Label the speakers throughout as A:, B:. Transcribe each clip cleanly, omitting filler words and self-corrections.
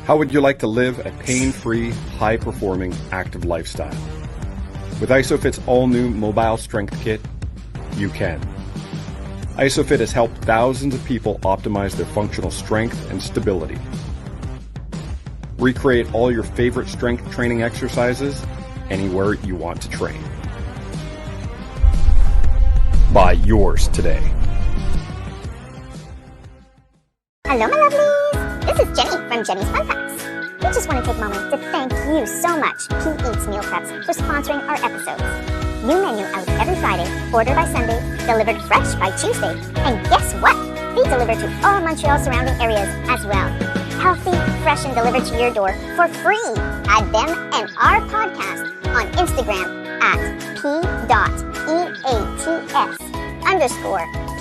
A: How would you like to live a pain-free, high-performing, active lifestyle? With Isofit's all-new mobile strength kit, you can. Isophit has helped thousands of people optimize their functional strength and stability. Recreate all your favorite strength training exercises anywhere you want to train. Buy yours today.
B: Hello, my lovelies! This is Jenny from Jenny's Fun Facts. We just want to take a moment to thank you so much, P Eats Meal Preps, for sponsoring our episodes. New menu out every Friday, order by Sunday, delivered fresh by Tuesday, and guess what? They deliver to all Montreal surrounding areas as well. Healthy, fresh, and delivered to your door for free. Add them and our podcast on Instagram at p.eats_P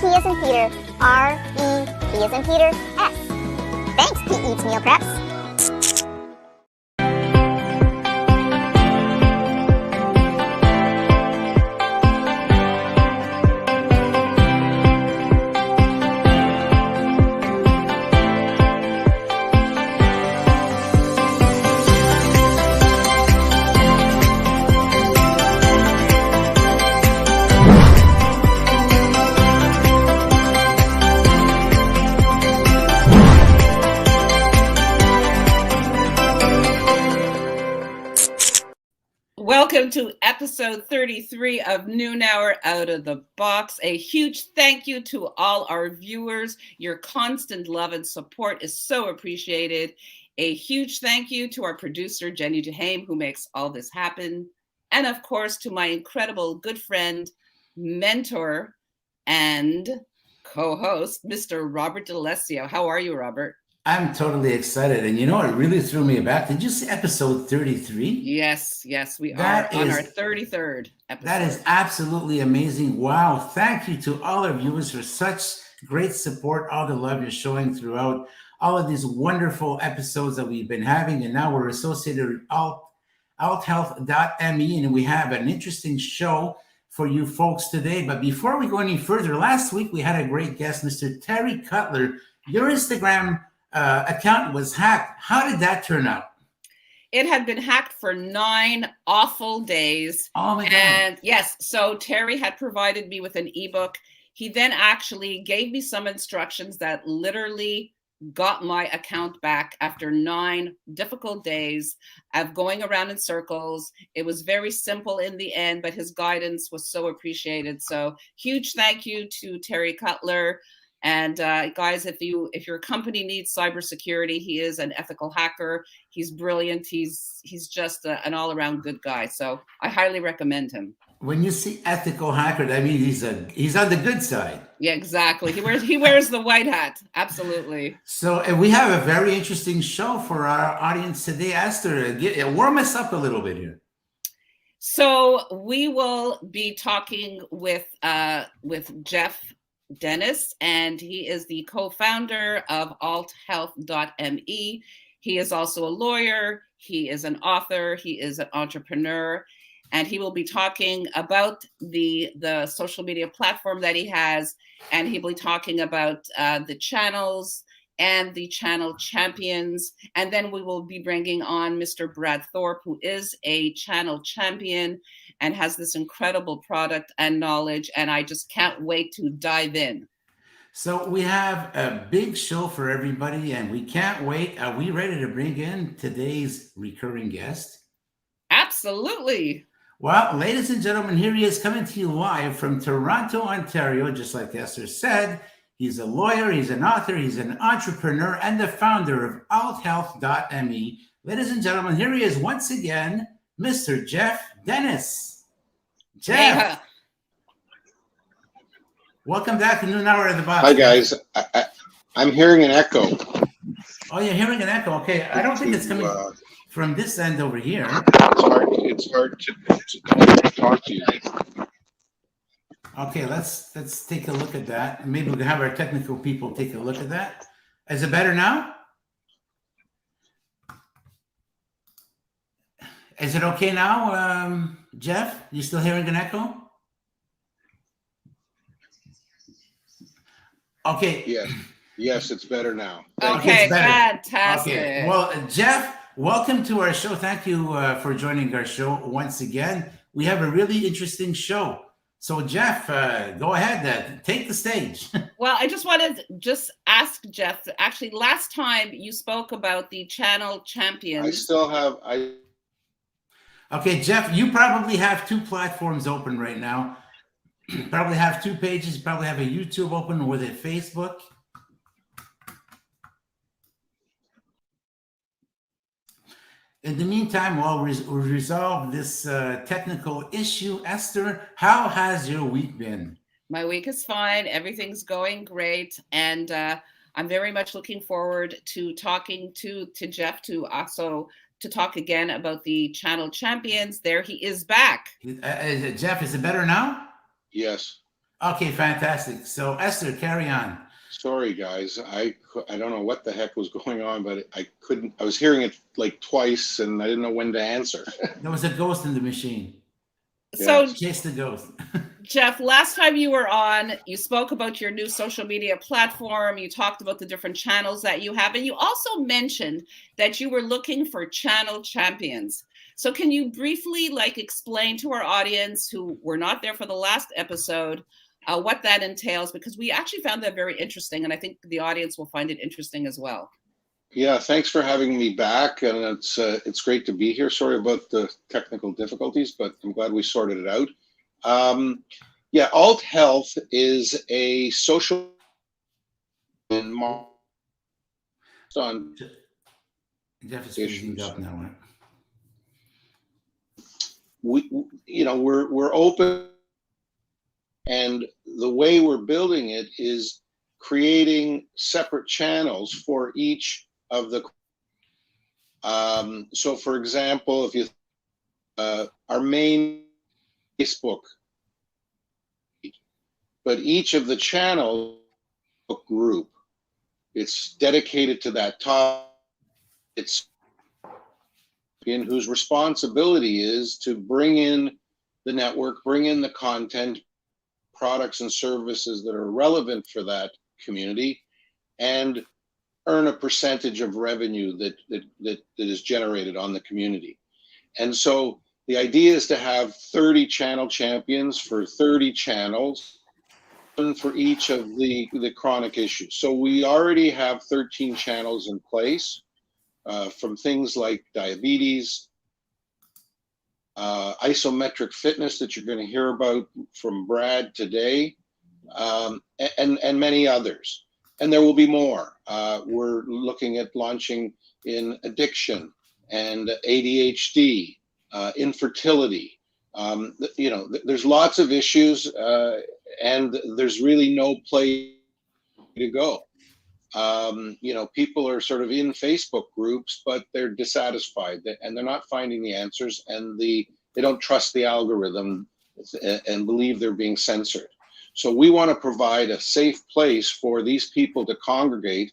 B: as in Peter, R-E, P as in Peter, S. Thanks, P Eats Meal Preps.
C: Welcome to episode 33 of Noon Hour Out of the Box. A huge thank you to all our viewers. Your constant love and support is so appreciated. A huge thank you to our producer, Jenny DuHaime, who makes all this happen. And of course, to my incredible good friend, mentor, and co-host, Mr. Robert D'Alessio. How are you, Robert?
D: I'm totally excited. And you know, it really threw me back. Did you see episode 33?
C: Yes, we are on our 33rd episode.
D: That is absolutely amazing. Wow. Thank you to all our viewers for such great support, all the love you're showing throughout all of these wonderful episodes that we've been having. And now we're associated with althealth.me, and we have an interesting show for you folks today. But before we go any further, last week we had a great guest, Mr. Terry Cutler. Your Instagram account was hacked. How did that turn out?
C: It had been hacked for 9 awful days.
D: Oh my God.
C: And yes, so Terry had provided me with an ebook. He then actually gave me some instructions that literally got my account back after 9 difficult days of going around in circles. It was very simple in the end, but his guidance was so appreciated. So huge thank you to Terry Cutler. And guys, if your company needs cybersecurity, he is an ethical hacker. He's brilliant. He's just an all-around good guy. So I highly recommend him.
D: When you see ethical hacker, that means he's on the good side.
C: Yeah, exactly. He wears the white hat. Absolutely.
D: So we have a very interesting show for our audience today. Esther, warm us up a little bit here.
C: So we will be talking with Jeff Dennis, and he is the co-founder of althealth.me. He is also a lawyer, he is an author, he is an entrepreneur, and he will be talking about the social media platform that he has, and he'll be talking about the channels and the channel champions. And then we will be bringing on Mr. Brad Thorpe, who is a channel champion and has this incredible product and knowledge. And I just can't wait to dive in.
D: So we have a big show for everybody, and we can't wait. Are we ready to bring in today's recurring guest?
C: Absolutely.
D: Well, ladies and gentlemen, here he is coming to you live from Toronto, Ontario. Just like Esther said, he's a lawyer, he's an author, he's an entrepreneur, and the founder of althealth.me. Ladies and gentlemen, here he is once again, Mr. Jeff Dennis. Jeff,
C: Yeah.
D: Welcome back to Noon Hour of the Box.
E: Hi, guys. I'm hearing an echo.
D: Oh, you're hearing an echo. Okay, I don't think it's coming from this end over here.
E: It's hard to talk to you.
D: Okay, let's take a look at that. Maybe we can have our technical people take a look at that. Is it better now? Is it okay now, Jeff? You still hearing an echo? Okay.
E: Yeah. Yes, it's better now.
C: Okay,
D: it's better.
C: fantastic.
D: Okay. Well, Jeff, welcome to our show. Thank you for joining our show once again. We have a really interesting show. So, Jeff, go ahead. Take the stage.
C: Well, I just wanted to ask Jeff, actually, last time you spoke about the channel champions.
E: I still have,
D: Okay, Jeff, you probably have 2 platforms open right now. You probably have 2 pages. You probably have a YouTube open with a Facebook. In the meantime, while we resolve this technical issue, Esther, how has your week been?
C: My week is fine. Everything's going great. And I'm very much looking forward to talking to Jeff to talk again about the channel champions. There he is back.
D: Jeff, is it better now?
E: yes.
D: Okay, fantastic. So, Esther, carry on.
E: Sorry, guys. I don't know what the heck was going on, but I couldn't. I was hearing it like twice, and I didn't know when to answer.
D: There was a ghost in the machine.
C: So,
D: Chase the ghost.
C: Jeff, last time you were on, you spoke about your new social media platform. You talked about the different channels that you have, and you also mentioned that you were looking for channel champions. So can you briefly explain to our audience who were not there for the last episode what that entails? Because we actually found that very interesting, and I think the audience will find it interesting as well.
E: Yeah, thanks for having me back, and it's great to be here. Sorry about the technical difficulties, but I'm glad we sorted it out. Yeah, Alt Health is a social on
D: Jeff is speaking up now.
E: We're open, and the way we're building it is creating separate channels for each of the so for example, if you our main Facebook, but each of the channel group, it's dedicated to that topic. It's in whose responsibility is to bring in the network, bring in the content, products and services that are relevant for that community, and earn a percentage of revenue that is generated on the community. And so the idea is to have 30 channel champions for 30 channels for each of the chronic issues. So we already have 13 channels in place, from things like diabetes, isometric fitness that you're going to hear about from Brad today, and many others. And there will be more. We're looking at launching in addiction and ADHD, infertility. There's lots of issues, and there's really no place to go. People are sort of in Facebook groups, but they're dissatisfied and they're not finding the answers, and they don't trust the algorithm and believe they're being censored. So we want to provide a safe place for these people to congregate,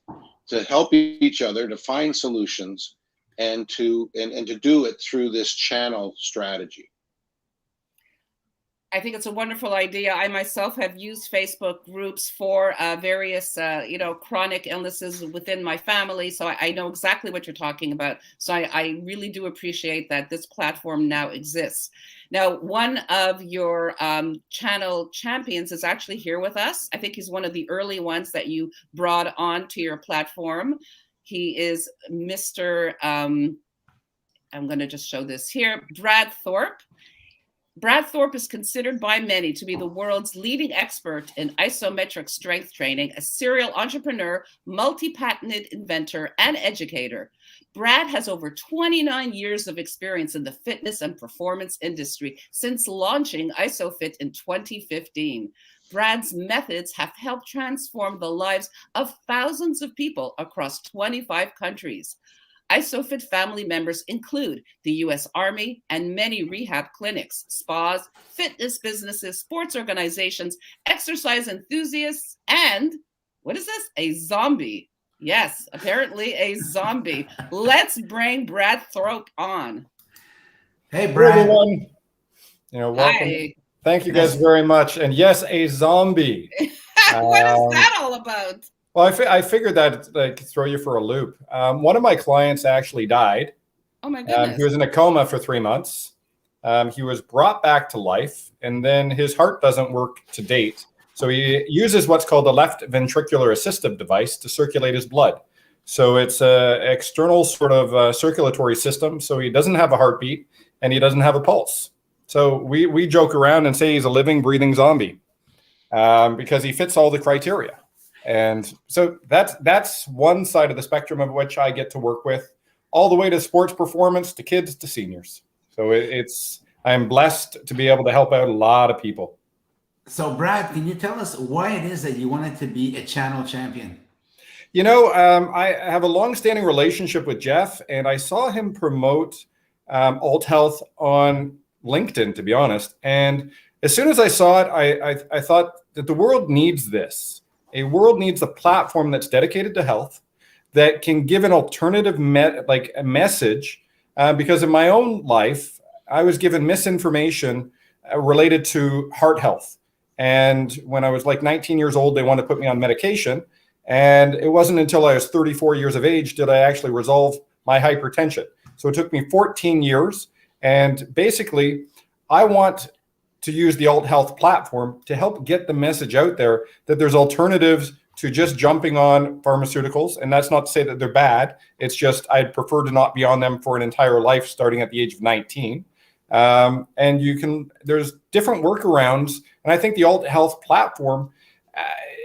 E: to help each other, to find solutions, and to do it through this channel strategy.
C: I think it's a wonderful idea. I myself have used Facebook groups for various, chronic illnesses within my family. So I know exactly what you're talking about. So I really do appreciate that this platform now exists. Now, one of your channel champions is actually here with us. I think he's one of the early ones that you brought on to your platform. He is Mr. I'm going to just show this here, Brad Thorpe. Brad Thorpe is considered by many to be the world's leading expert in isometric strength training, a serial entrepreneur, multi-patented inventor, and educator. Brad has over 29 years of experience in the fitness and performance industry since launching Isophit in 2015. Brad's methods have helped transform the lives of thousands of people across 25 countries. Isophit family members include the U.S. Army and many rehab clinics, spas, fitness businesses, sports organizations, exercise enthusiasts, and what is this? A zombie. Yes, apparently a zombie. Let's bring Brad Thorpe on.
D: Hey, Brad.
A: Everyone. Welcome.
C: Hi.
A: Thank you guys very much. And yes, a zombie.
C: What is that all about?
A: Well, I figured that I could throw you for a loop. One of my clients actually died.
C: Oh my goodness.
A: He was in a coma for 3 months. He was brought back to life, and then his heart doesn't work to date. So he uses what's called the left ventricular assistive device to circulate his blood. So it's an external sort of circulatory system. So he doesn't have a heartbeat and he doesn't have a pulse. So we joke around and say he's a living, breathing zombie because he fits all the criteria. And so that's one side of the spectrum of which I get to work with, all the way to sports performance, to kids, to seniors. So I'm blessed to be able to help out a lot of people.
D: So Brad, can you tell us why it is that you wanted to be a channel champion?
A: You know, I have a long-standing relationship with Jeff, and I saw him promote Alt Health on LinkedIn, to be honest. And as soon as I saw it, I thought that the world needs this. A world needs a platform that's dedicated to health, that can give an alternative a message. Because in my own life, I was given misinformation related to heart health. And when I was like 19 years old, they wanted to put me on medication. And it wasn't until I was 34 years of age did I actually resolve my hypertension. So it took me 14 years. And basically, I want to use the Alt Health platform to help get the message out there that there's alternatives to just jumping on pharmaceuticals. And that's not to say that they're bad. It's just I'd prefer to not be on them for an entire life starting at the age of 19. And there's different workarounds. And I think the Alt Health platform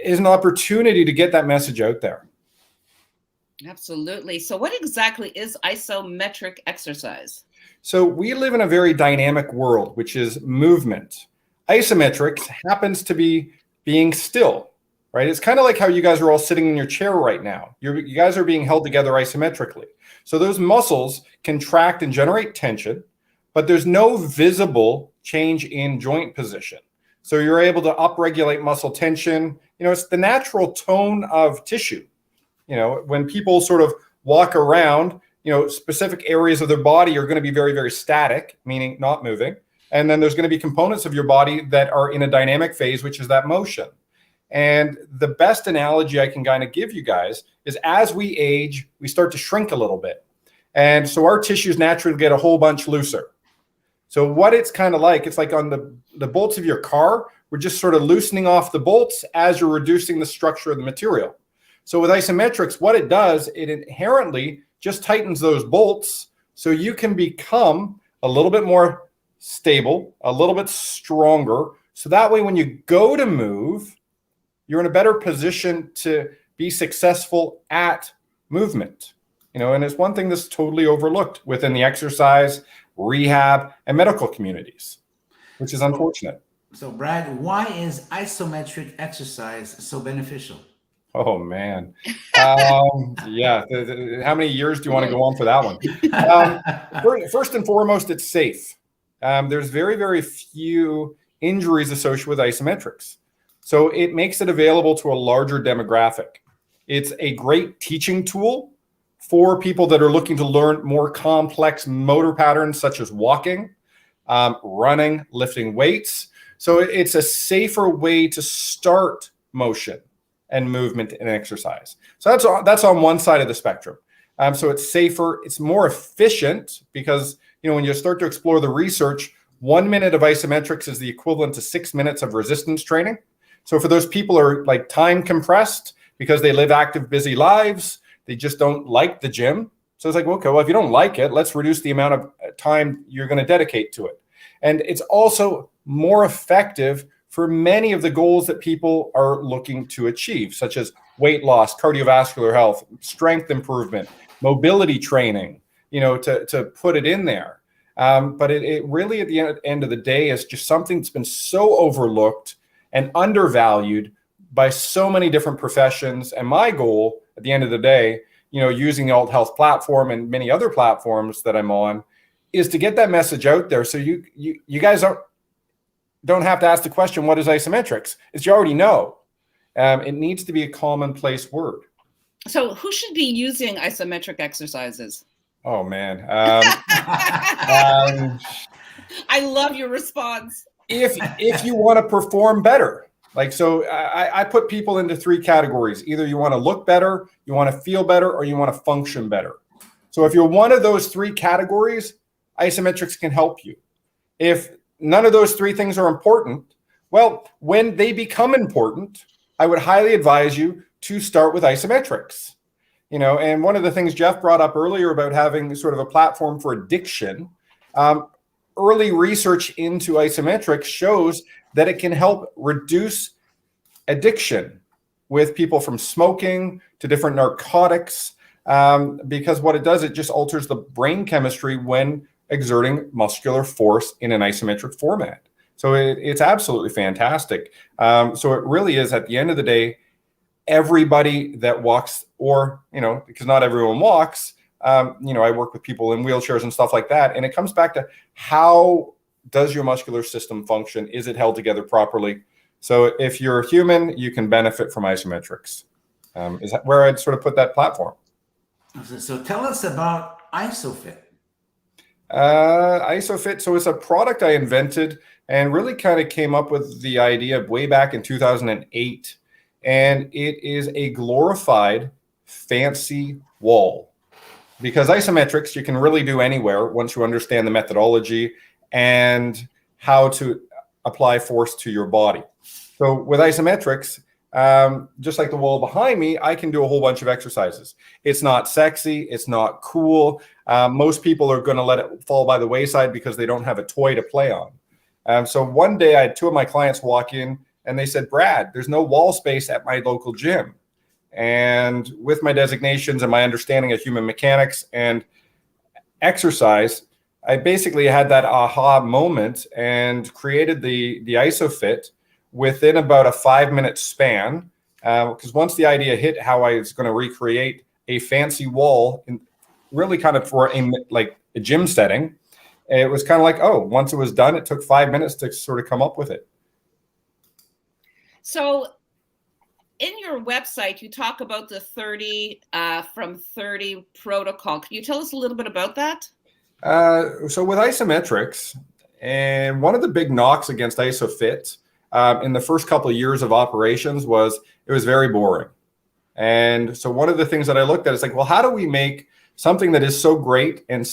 A: is an opportunity to get that message out there.
C: Absolutely. So what exactly is isometric exercise?
A: So we live in a very dynamic world, which is movement. Isometrics happens to be being still, right? It's kind of like how you guys are all sitting in your chair right now. You guys are being held together isometrically. So those muscles contract and generate tension, but there's no visible change in joint position. So you're able to upregulate muscle tension. You know, it's the natural tone of tissue. You know, when people sort of walk around, you know, specific areas of their body are going to be very, very static, meaning not moving. And then there's going to be components of your body that are in a dynamic phase, which is that motion. And the best analogy I can kind of give you guys is as we age, we start to shrink a little bit. And so our tissues naturally get a whole bunch looser. So what it's kind of like, it's like on the bolts of your car, we're just sort of loosening off the bolts as you're reducing the structure of the material. So with isometrics, what it does, it inherently just tightens those bolts so you can become a little bit more stable, a little bit stronger. So that way, when you go to move, you're in a better position to be successful at movement. You know, and it's one thing that's totally overlooked within the exercise, rehab, and medical communities, which is unfortunate.
D: So Brad, why is isometric exercise so beneficial?
A: Oh, man. Yeah. How many years do you want to go on for that one? First and foremost, it's safe. There's very, very few injuries associated with isometrics. So it makes it available to a larger demographic. It's a great teaching tool for people that are looking to learn more complex motor patterns, such as walking, running, lifting weights. So it's a safer way to start motion and movement and exercise. So that's on one side of the spectrum. So it's safer, it's more efficient because, you know, when you start to explore the research, 1 minute of isometrics is the equivalent to 6 minutes of resistance training. So for those people who are like time compressed because they live active, busy lives, they just don't like the gym. So it's like, okay, well, if you don't like it, let's reduce the amount of time you're going to dedicate to it. And it's also more effective for many of the goals that people are looking to achieve, such as weight loss, cardiovascular health, strength improvement, mobility training, you know, to put it in there. But it really, at the end of the day, is just something that's been so overlooked and undervalued by so many different professions. And my goal at the end of the day, you know, using the Alt Health platform and many other platforms that I'm on, is to get that message out there. So you guys don't have to ask the question, what is isometrics? It's you already know. It needs to be a commonplace word.
C: So who should be using isometric exercises?
A: Oh, man.
C: I love your response.
A: If you want to perform better, Like, so I put people into 3 categories. Either you want to look better, you want to feel better, or you want to function better. So if you're one of those 3 categories, isometrics can help you. If none of those 3 things are important, well, when they become important, I would highly advise you to start with isometrics. You know, and one of the things Jeff brought up earlier about having sort of a platform for addiction, early research into isometrics shows that it can help reduce addiction with people from smoking to different narcotics, because what it does, it just alters the brain chemistry when exerting muscular force in an isometric format. So it's absolutely fantastic. So it really is, at the end of the day, everybody that walks, or, you know, because not everyone walks, you know, I work with people in wheelchairs and stuff like that. And it comes back to, how does your muscular system function? Is it held together properly? So if you're human, you can benefit from isometrics. Is that where I'd sort of put that platform?
D: So tell us about Isophit.
A: Isophit, so it's a product I invented and really kind of came up with the idea way back in 2008. And it is a glorified fancy wall, because isometrics you can really do anywhere once you understand the methodology and how to apply force to your body. So with isometrics, just like the wall behind me, I can do a whole bunch of exercises. It's not sexy, it's not cool. Most people are going to let it fall by the wayside because they don't have a toy to play on. So one day I had 2 of my clients walk in and they said, "Brad, there's no wall space at my local gym." And with my designations and my understanding of human mechanics and exercise, I basically had that aha moment and created the Isophit within about a 5-minute span. Because once the idea hit how I was going to recreate a fancy wall, really kind of for like a gym setting, it was kind of like, oh, once it was done, it took 5 minutes to sort of come up with it.
C: So in your website, you talk about the 30 from 30 protocol. Can you tell us a little bit about that?
A: So with isometrics, and one of the big knocks against Isophit in the first couple of years of operations was it was very boring. And so one of the things that I looked at is like, well, how do we make something that is so great and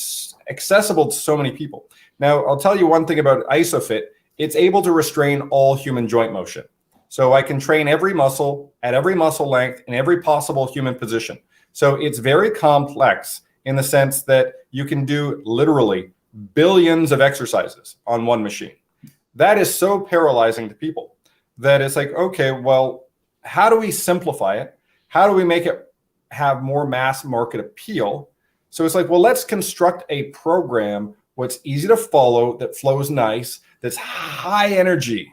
A: accessible to so many people? Now, I'll tell you one thing about Isophit. It's able to restrain all human joint motion. So I can train every muscle at every muscle length in every possible human position. So it's very complex in the sense that you can do literally billions of exercises on one machine. That is so paralyzing to people that it's like, okay, well, how do we simplify it? How do we make it have more mass market appeal? So it's like, well, let's construct a program what's easy to follow, that flows nice, that's high energy,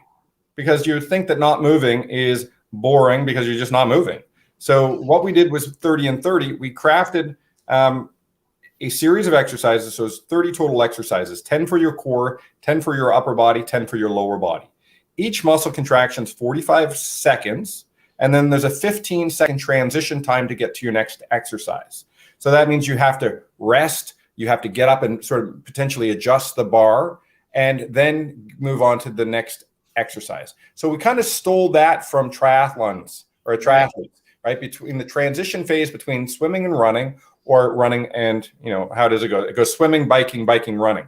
A: because you think that not moving is boring because you're just not moving. So what we did was 30 and 30. We crafted a series of exercises. So it's 30 total exercises, 10 for your core, 10 for your upper body, 10 for your lower body. Each muscle contraction is 45 seconds. And then there's a 15-second transition time to get to your next exercise. So that means you have to rest, you have to get up and sort of potentially adjust the bar, and then move on to the next exercise. So we kind of stole that from triathlons or triathletes, right? Between the transition phase between swimming and running, or running and, you know, how does it go? It goes swimming, biking, biking, running.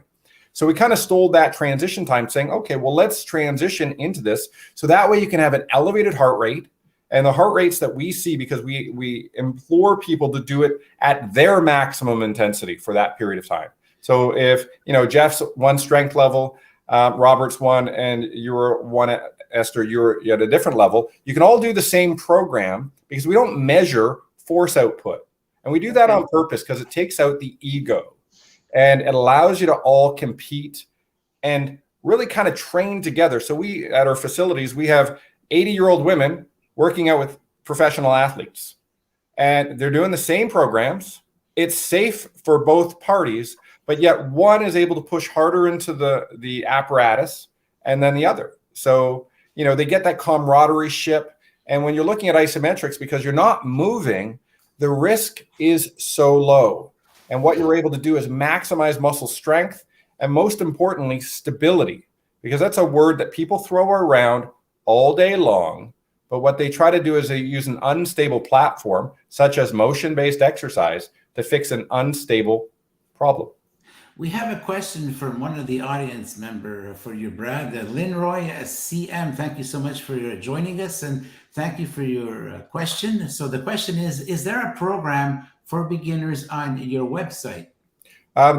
A: So we kind of stole that transition time, saying, okay, well, let's transition into this. So that way you can have an elevated heart rate, and the heart rates that we see, because we implore people to do it at their maximum intensity for that period of time. So if, you know, Jeff's one strength level, Robert's one, and you're one, Esther, you're at a different level, you can all do the same program, because we don't measure force output. And we do that on purpose because it takes out the ego, and it allows you to all compete and really kind of train together. So we, at our facilities, we have 80-year-old women working out with professional athletes, and they're doing the same programs. It's safe for both parties, but yet one is able to push harder into the apparatus and then the other. So, you know, they get that camaraderie ship. And when you're looking at isometrics, because you're not moving, the risk is so low. And what you're able to do is maximize muscle strength, and most importantly, stability, because that's a word that people throw around all day long. But what they try to do is they use an unstable platform, such as motion-based exercise, to fix an unstable problem.
D: We have a question from one of the audience member for you, Brad. Linroy CM, thank you so much for joining us, and thank you for your question. So the question is there a program for beginners on your website?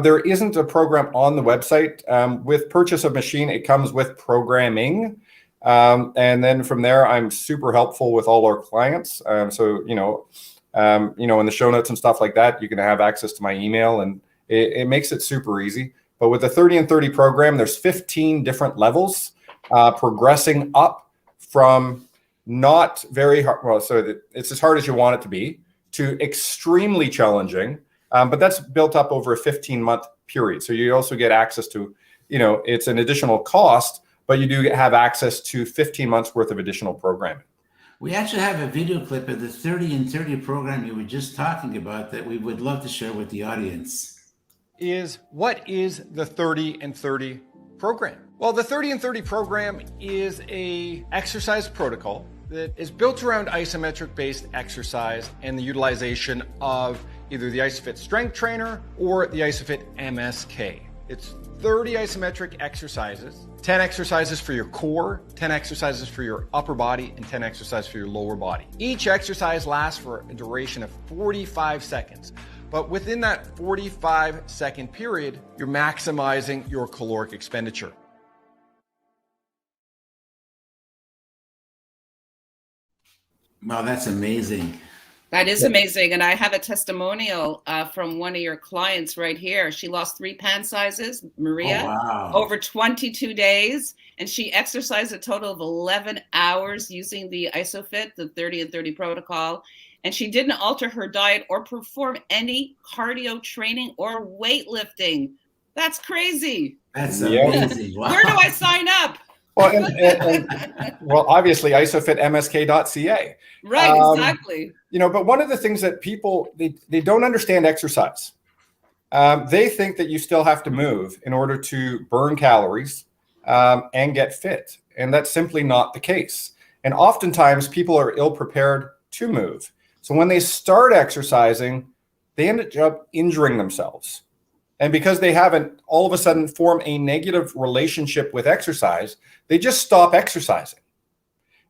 A: There isn't a program on the website. With purchase of machine, it comes with programming. And then from there, I'm super helpful with all our clients. So, in the show notes and stuff like that, you can have access to my email, and it makes it super easy. But with the 30 and 30 program, there's 15 different levels, progressing up from not very hard. Well, so it's as hard as you want it to be, to extremely challenging. But that's built up over a 15-month period. So you also get access to, it's an additional cost, but you do have access to 15 months worth of additional programming.
D: We actually have a video clip of the 30 and 30 program you were just talking about that we would love to share with the audience.
A: What is the 30 and 30 program? Well, the 30 and 30 program is a exercise protocol that is built around isometric based exercise and the utilization of either the Isophit Strength Trainer or the Isophit MSK. It's 30 isometric exercises, 10 exercises for your core, 10 exercises for your upper body, and 10 exercises for your lower body. Each exercise lasts for a duration of 45 seconds. But within that 45-second period, you're maximizing your caloric expenditure.
D: Wow, that's amazing.
C: That is amazing. And I have a testimonial from one of your clients right here. She lost 3 pound sizes, Maria, over 22 days. And she exercised a total of 11 hours using the Isophit, the 30 and 30 protocol. And she didn't alter her diet or perform any cardio training or weightlifting. That's crazy.
D: That's amazing. Wow.
C: Where do I sign up?
A: Well, obviously, isofitmsk.ca.
C: Right, exactly.
A: But one of the things that people, they don't understand exercise. They think that you still have to move in order to burn calories and get fit. And that's simply not the case. And oftentimes, people are ill-prepared to move. So when they start exercising, they end up injuring themselves. And because they haven't all of a sudden formed a negative relationship with exercise, they just stop exercising.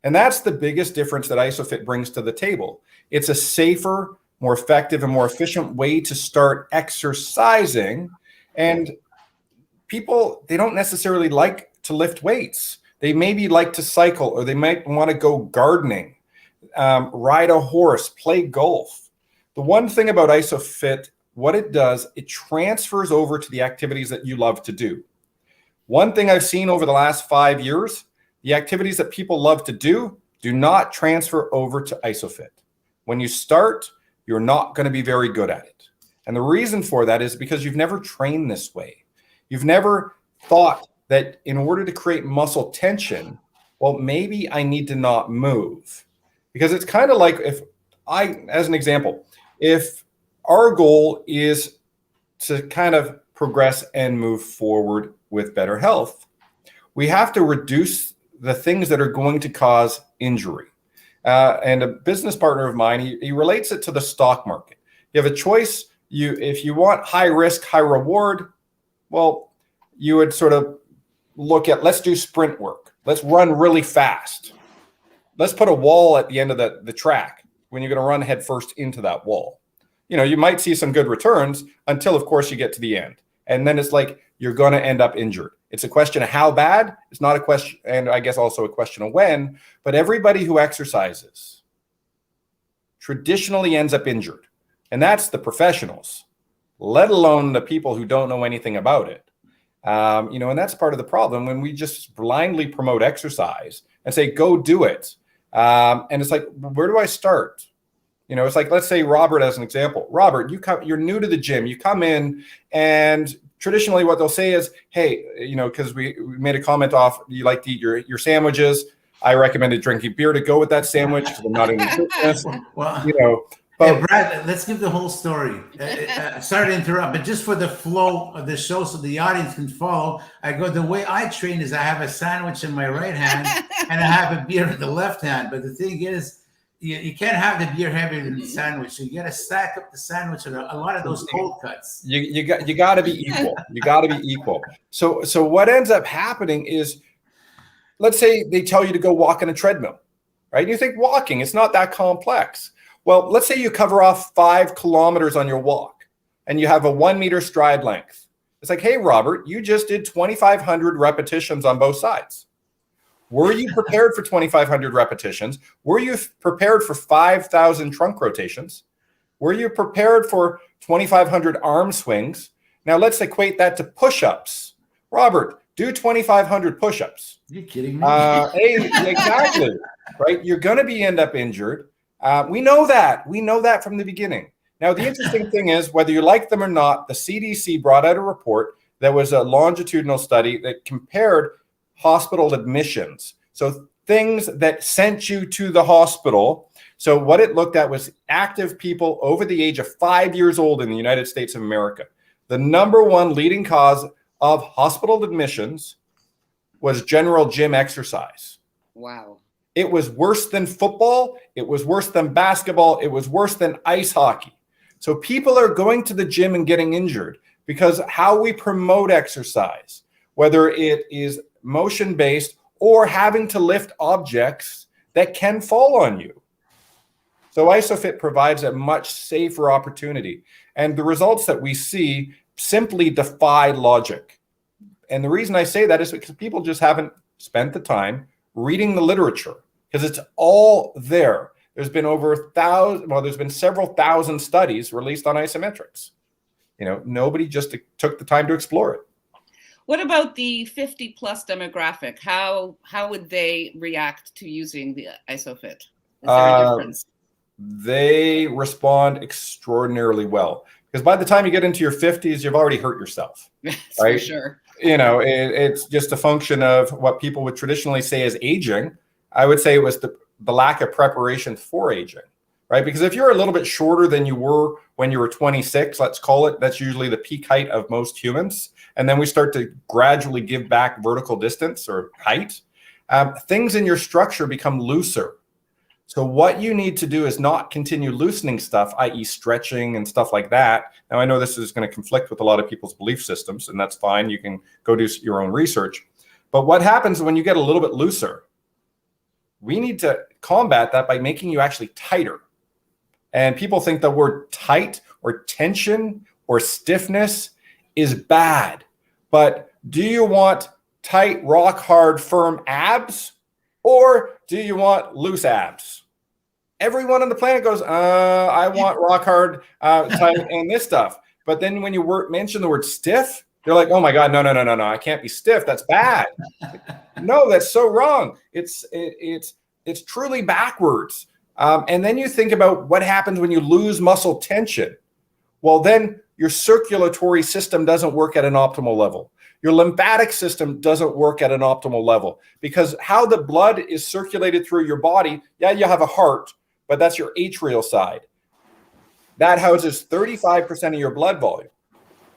A: And that's the biggest difference that Isophit brings to the table. It's a safer, more effective, and more efficient way to start exercising. And people, they don't necessarily like to lift weights. They maybe like to cycle, or they might want to go gardening, ride a horse, play golf. The one thing about Isophit, what it does, it transfers over to the activities that you love to do. One thing I've seen over the last 5 years, the activities that people love to do not transfer over to Isophit. When you start, you're not going to be very good at it. And the reason for that is because you've never trained this way. You've never thought that in order to create muscle tension, well, maybe I need to not move. Because it's kind of like as an example, if our goal is to kind of progress and move forward with better health, we have to reduce the things that are going to cause injury. And a business partner of mine, he relates it to the stock market. You have a choice. If you want high risk, high reward, well, you would sort of look at, let's do sprint work. Let's run really fast. Let's put a wall at the end of the track when you're going to run head first into that wall. You might see some good returns until, of course, you get to the end. And then it's like you're going to end up injured. It's a question of how bad. It's not a question, and I guess also a question of when. But everybody who exercises traditionally ends up injured. And that's the professionals, let alone the people who don't know anything about it. And that's part of the problem when we just blindly promote exercise and say, go do it. And it's like, where do I start? It's like, let's say Robert as an example. Robert, you're new to the gym. You come in, and traditionally what they'll say is, hey, because we made a comment off, you like to eat your sandwiches. I recommended drinking beer to go with that sandwich because I'm not in the fitness.
D: Wow. But yeah, Brad, let's give the whole story. Sorry to interrupt, but just for the flow of the show so the audience can follow, the way I train is I have a sandwich in my right hand and I have a beer in the left hand. But the thing is, you can't have the beer heavier than the sandwich. So you got to stack up the sandwich with a lot of those cold cuts.
A: You got to be equal. You got to be equal. So what ends up happening is, let's say they tell you to go walk on a treadmill, right? You think walking, it's not that complex. Well, let's say you cover off 5 kilometers on your walk and you have a 1 meter stride length. It's like, hey, Robert, you just did 2,500 repetitions on both sides. Were you prepared for 2,500 repetitions? Were you prepared for 5,000 trunk rotations? Were you prepared for 2,500 arm swings? Now let's equate that to push-ups. Robert, do 2,500 push-ups.
D: You're kidding me?
A: Exactly, right? You're going to end up injured. We know that. We know that from the beginning. Now, the interesting thing is, whether you like them or not, the CDC brought out a report that was a longitudinal study that compared hospital admissions. So things that sent you to the hospital. So what it looked at was active people over the age of 5 years old in the United States of America. The number one leading cause of hospital admissions was general gym exercise.
C: Wow.
A: It was worse than football. It was worse than basketball. It was worse than ice hockey. So people are going to the gym and getting injured because how we promote exercise, whether it is motion-based or having to lift objects that can fall on you. So Isophit provides a much safer opportunity. And the results that we see simply defy logic. And the reason I say that is because people just haven't spent the time reading the literature, because it's all there. There's been there's been several thousand studies released on isometrics. Nobody just took the time to explore it.
C: What about the 50 plus demographic? How would they react to using the Isophit? Is there a difference?
A: They respond extraordinarily well, because by the time you get into your 50s, you've already hurt yourself.
C: That's
A: right?
C: For sure.
A: It's just a function of what people would traditionally say is aging. I would say it was the lack of preparation for aging, right? Because if you're a little bit shorter than you were when you were 26, let's call it, that's usually the peak height of most humans. And then we start to gradually give back vertical distance or height. Things in your structure become looser. So what you need to do is not continue loosening stuff, i.e. stretching and stuff like that. Now, I know this is going to conflict with a lot of people's belief systems, and that's fine. You can go do your own research. But what happens when you get a little bit looser? We need to combat that by making you actually tighter. And people think the word tight or tension or stiffness is bad. But do you want tight, rock hard, firm abs? Or do you want loose abs? Everyone on the planet goes, I want rock hard, tight, and this stuff. But then when you mention the word stiff, they're like, oh my God, no, I can't be stiff. That's bad. No, that's so wrong. It's truly backwards. And then you think about what happens when you lose muscle tension. Well, then your circulatory system doesn't work at an optimal level. Your lymphatic system doesn't work at an optimal level, because how the blood is circulated through your body, yeah, you have a heart, but that's your atrial side. That houses 35% of your blood volume.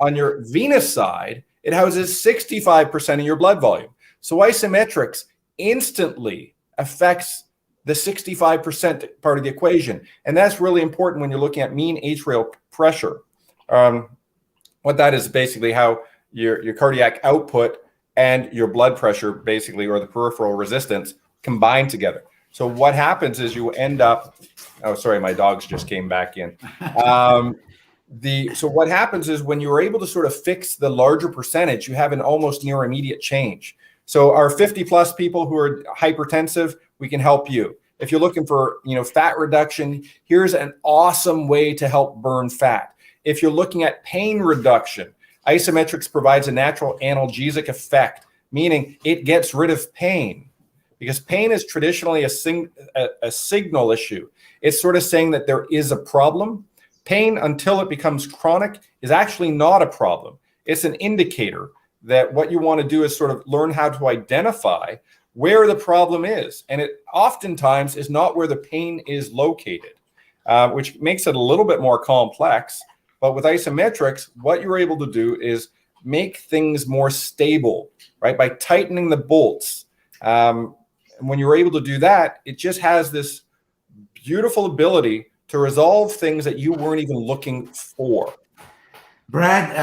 A: On your venous side, it houses 65% of your blood volume. So isometrics instantly affects the 65% part of the equation. And that's really important when you're looking at mean atrial pressure. What that is basically how your cardiac output and your blood pressure basically, or the peripheral resistance, combine together. So what happens is you end up, oh, sorry, my dogs just came back in. So what happens is when you're able to sort of fix the larger percentage, you have an almost near immediate change. So our 50 plus people who are hypertensive, we can help you. If you're looking for, fat reduction, here's an awesome way to help burn fat. If you're looking at pain reduction, isometrics provides a natural analgesic effect, meaning it gets rid of pain, because pain is traditionally a signal issue. It's sort of saying that there is a problem. Pain, until it becomes chronic, is actually not a problem. It's an indicator that what you want to do is sort of learn how to identify where the problem is. And it oftentimes is not where the pain is located. which makes it a little bit more complex. But with isometrics, what you're able to do is make things more stable, right? By tightening the bolts. And when you're able to do that, it just has this beautiful ability to resolve things that you weren't even looking for.
D: Brad,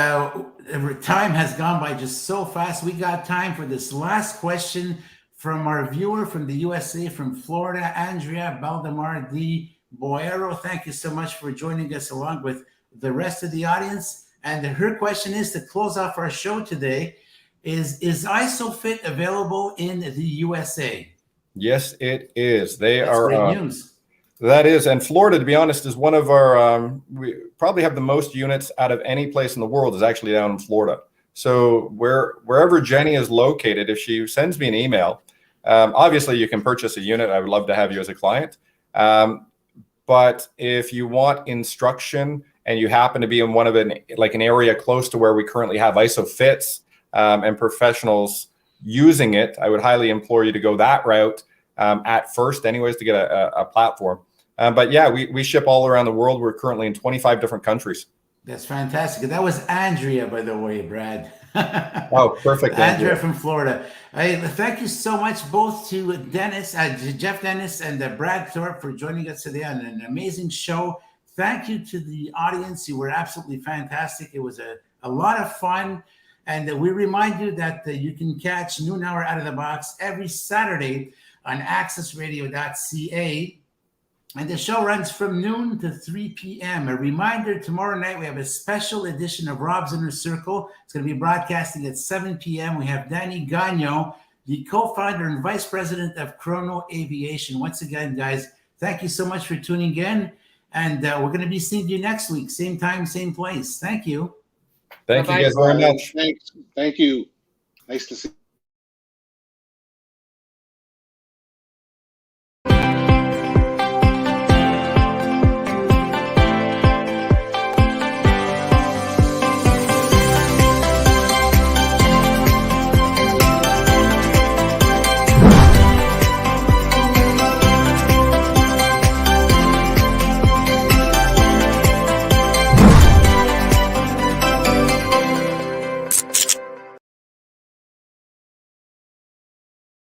D: time has gone by just so fast. We got time for this last question from our viewer from the USA, from Florida, Andrea Baldemar de Boero. Thank you so much for joining us along with the rest of the audience. And her question is, to close off our show today, is Isophit available in the USA?
A: Yes, it is.
D: That's great news.
A: That is, and Florida, to be honest, is one of our, we probably have the most units out of any place in the world is actually down in Florida. So wherever Jenny is located, if she sends me an email, obviously you can purchase a unit. I would love to have you as a client. But if you want instruction and you happen to be in one of an area close to where we currently have Isofits and professionals using it, I would highly implore you to go that route at first anyways, to get a platform. But yeah, we ship all around the world. We're currently in 25 different countries. That's
D: fantastic. That was Andrea, by the way, Brad.
A: Oh, perfect.
D: Andrea from Florida. Thank you so much both to Dennis, Jeff Dennis and Brad Thorpe for joining us today on an amazing show. Thank you to the audience. You were absolutely fantastic. It was a lot of fun. And we remind you that you can catch Noon Hour Out of the Box every Saturday on accessradio.ca. And the show runs from noon to 3 p.m. A reminder, tomorrow night we have a special edition of Rob's Inner Circle. It's going to be broadcasting at 7 p.m. We have Danny Gagno, the co-founder and vice president of Chrono Aviation. Once again, guys, thank you so much for tuning in. And we're going to be seeing you next week. Same time, same place. Thank you.
A: Thank you guys very much.
E: Thanks. Thank you. Nice to see you.